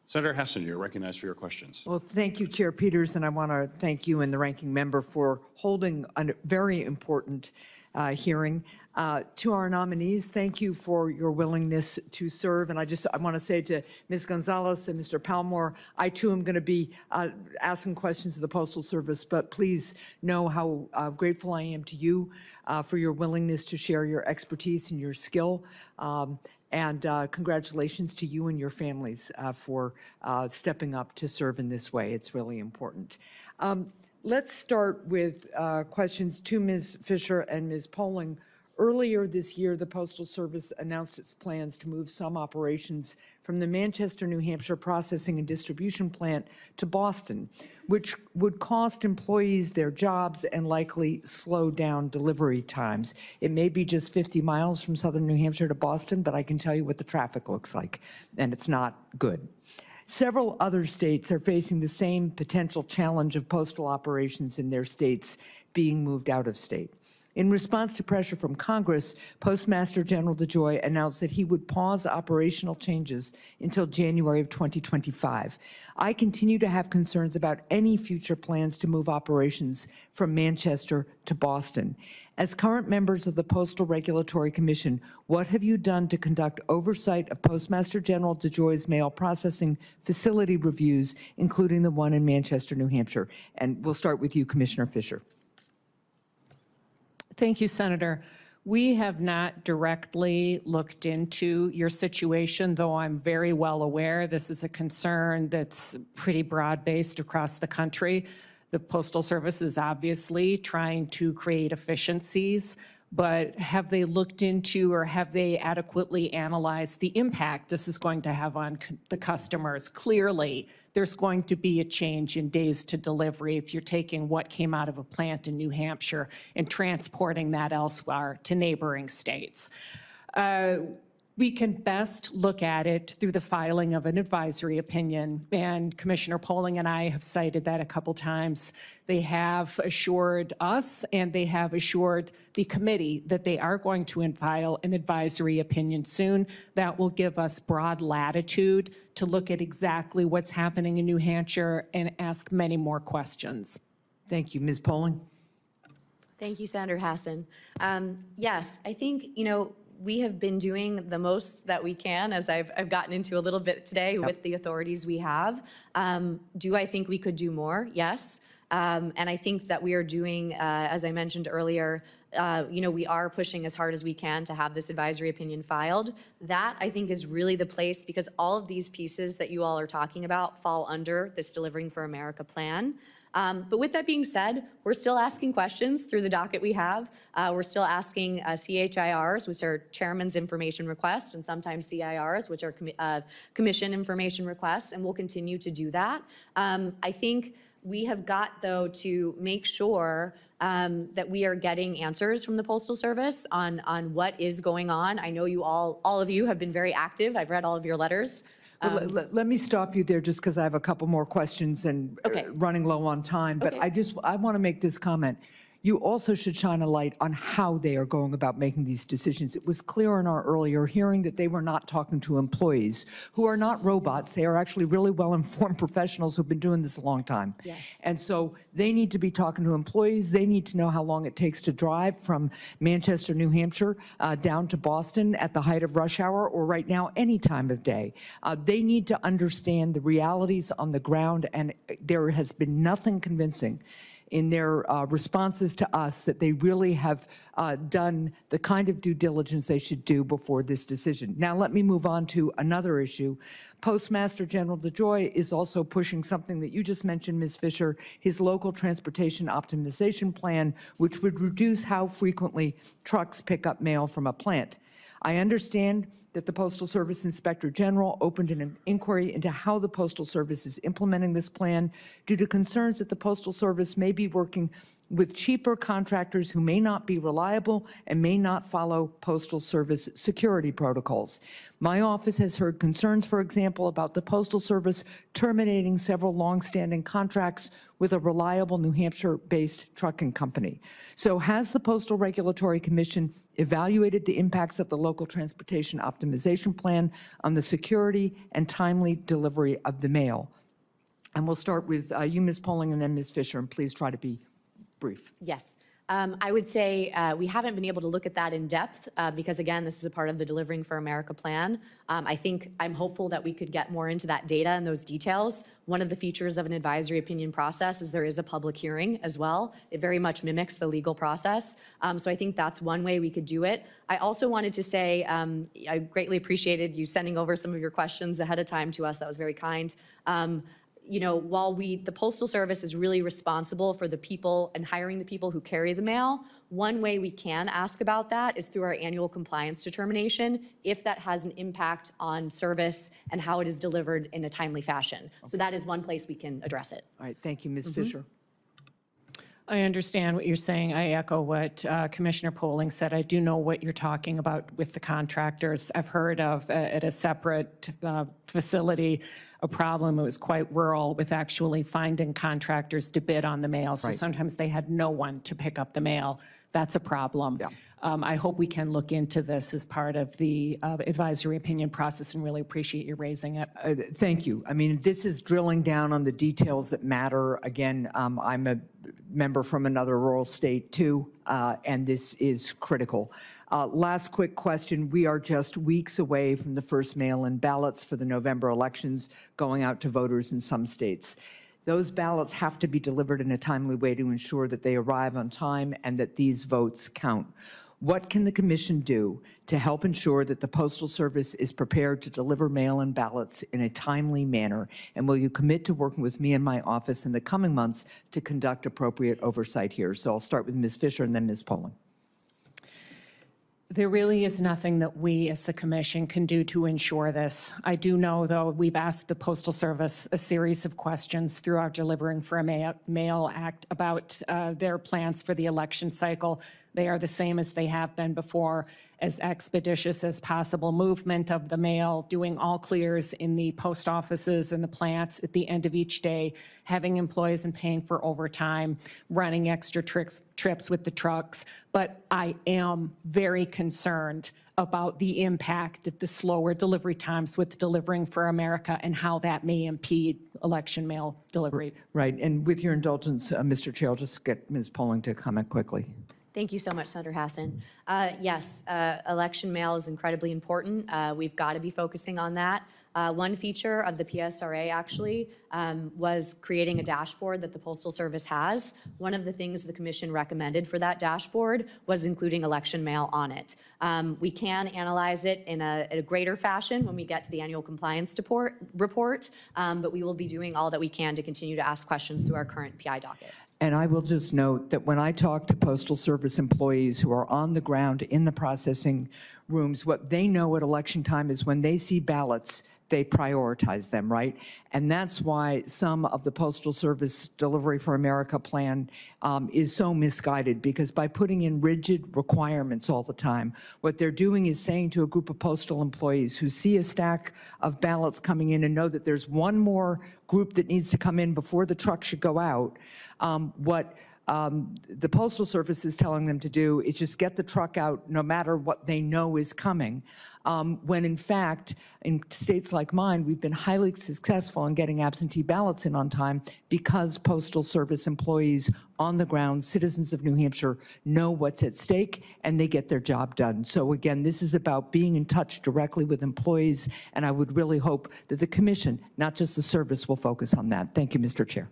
Senator Hassan, you're recognized for your questions. Well, thank you, Chair Peters, and I want to thank you and the ranking member for holding a very important hearing. To our nominees, thank you for your willingness to serve. And I want to say to Ms. Gonzalez and Mr. Palmore, I too am going to be asking questions of the Postal Service, but please know how grateful I am to you for your willingness to share your expertise and your skill. And congratulations to you and your families for stepping up to serve in this way. It's really important. Let's start with questions to Ms. Fisher and Ms. Poling. Earlier this year, the Postal Service announced its plans to move some operations from the Manchester, New Hampshire processing and distribution plant to Boston, which would cost employees their jobs and likely slow down delivery times. It may be just 50 miles from southern New Hampshire to Boston, but I can tell you what the traffic looks like, and it's not good. Several other states are facing the same potential challenge of postal operations in their states being moved out of state. In response to pressure from Congress, Postmaster General DeJoy announced that he would pause operational changes until January of 2025. I continue to have concerns about any future plans to move operations from Manchester to Boston. As current members of the Postal Regulatory Commission, what have you done to conduct oversight of Postmaster General DeJoy's mail processing facility reviews, including the one in Manchester, New Hampshire? And we'll start with you, Commissioner Fisher. Thank you, Senator. We have not directly looked into your situation, though I'm very well aware this is a concern that's pretty broad-based across the country. The Postal Service is obviously trying to create efficiencies, but have they looked into or have they adequately analyzed the impact this is going to have on the customers? Clearly, there's going to be a change in days to delivery if you're taking what came out of a plant in New Hampshire and transporting that elsewhere to neighboring states. We can best look at it through the filing of an advisory opinion, and Commissioner Poling and I have cited that a couple times. They have assured us and they have assured the committee that they are going to file an advisory opinion soon. That will give us broad latitude to look at exactly what's happening in New Hampshire and ask many more questions. Thank you. Ms. Poling. Thank you, Senator Hassan. Yes, I think, we have been doing the most that we can, as I've gotten into a little bit today with the authorities we have. Do I think we could do more? Yes. And I think that we are doing, as I mentioned earlier, we are pushing as hard as we can to have this advisory opinion filed. That, I think, is really the place, because all of these pieces that you all are talking about fall under this Delivering for America plan. But with that being said, we're still asking questions through the docket we have. We're still asking CHIRs, which are Chairman's Information Requests, and sometimes CIRs, which are Commission Information Requests, and we'll continue to do that. I think we have got, though, to make sure that we are getting answers from the Postal Service on what is going on. I know you all of you have been very active. I've read all of your letters. Let me stop you there just because I have a couple more questions and running low on time. But I want to make this comment. You also should shine a light on how they are going about making these decisions. It was clear in our earlier hearing that they were not talking to employees who are not robots. They are actually really well-informed professionals who've been doing this a long time. Yes. And so they need to be talking to employees. They need to know how long it takes to drive from Manchester, New Hampshire, down to Boston at the height of rush hour, or right now, any time of day. They need to understand the realities on the ground, and there has been nothing convincing in their responses to us that they really have done the kind of due diligence they should do before this decision. Now let me move on to another issue. Postmaster General DeJoy is also pushing something that you just mentioned, Ms. Fisher, his local transportation optimization plan, which would reduce how frequently trucks pick up mail from a plant. I understand that the Postal Service Inspector General opened an inquiry into how the Postal Service is implementing this plan due to concerns that the Postal Service may be working with cheaper contractors who may not be reliable and may not follow Postal Service security protocols. My office has heard concerns, for example, about the Postal Service terminating several long-standing contracts with a reliable New Hampshire-based trucking company. So has the Postal Regulatory Commission evaluated the impacts of the local transportation optimization optimization plan on the security and timely delivery of the mail. And we'll start with you, Ms. Poling, and then Ms. Fisher, and please try to be brief. Yes. I would say we haven't been able to look at that in depth because, again, this is a part of the Delivering for America plan. I'm hopeful that we could get more into that data and those details. One of the features of an advisory opinion process is there is a public hearing as well. It very much mimics the legal process. So I think that's one way we could do it. I also wanted to say I greatly appreciated you sending over some of your questions ahead of time to us. That was very kind. You know, while the Postal Service is really responsible for the people and hiring the people who carry the mail, one way we can ask about that is through our annual compliance determination, if that has an impact on service and how it is delivered in a timely fashion. Okay. So that is one place we can address it. All right, thank you, Ms. Fisher. I understand what you're saying. I echo what Commissioner Poling said. I do know what you're talking about with the contractors. I've heard of at a separate facility a problem. It was quite rural with actually finding contractors to bid on the mail. So sometimes they had no one to pick up the mail. That's a problem. Yeah. I hope we can look into this as part of the advisory opinion process and really appreciate you raising it. Thank you. I mean, this is drilling down on the details that matter. Again, I'm a member from another rural state too, and this is critical. Last quick question. We are just weeks away from the first mail-in ballots for the November elections going out to voters in some states. Those ballots have to be delivered in a timely way to ensure that they arrive on time and that these votes count. What can the Commission do to help ensure that the Postal Service is prepared to deliver mail-in ballots in a timely manner? And will you commit to working with me and my office in the coming months to conduct appropriate oversight here? So I'll start with Ms. Fisher and then Ms. Poling. There really is nothing that we as the Commission can do to ensure this. I do know, though, we've asked the Postal Service a series of questions through our Delivering for a Mail Act about their plans for the election cycle. They are the same as they have been before, as expeditious as possible movement of the mail, doing all clears in the post offices and the plants at the end of each day, having employees and paying for overtime, running extra trips with the trucks. But I am very concerned about the impact of the slower delivery times with Delivering for America and how that may impede election mail delivery. Right, and with your indulgence, Mr. Chair, I'll just get Ms. Poling to comment quickly. Thank you so much, Senator Hassan. Yes, election mail is incredibly important. We've got to be focusing on that. One feature of the PSRA actually was creating a dashboard that the Postal Service has. One of the things the Commission recommended for that dashboard was including election mail on it. We can analyze it in a greater fashion when we get to the annual compliance report, but we will be doing all that we can to continue to ask questions through our current PI docket. And I will just note that when I talk to Postal Service employees who are on the ground in the processing rooms, what they know at election time is when they see ballots, they prioritize them, right? And that's why some of the Postal Service Delivery for America plan is so misguided, because by putting in rigid requirements all the time, what they're doing is saying to a group of postal employees who see a stack of ballots coming in and know that there's one more group that needs to come in before the truck should go out, the Postal Service is telling them to do is just get the truck out no matter what they know is coming, when in fact, in states like mine, we've been highly successful in getting absentee ballots in on time because Postal Service employees on the ground, citizens of New Hampshire, know what's at stake and they get their job done. So again, this is about being in touch directly with employees, and I would really hope that the Commission, not just the service, will focus on that. Thank you, Mr. Chair.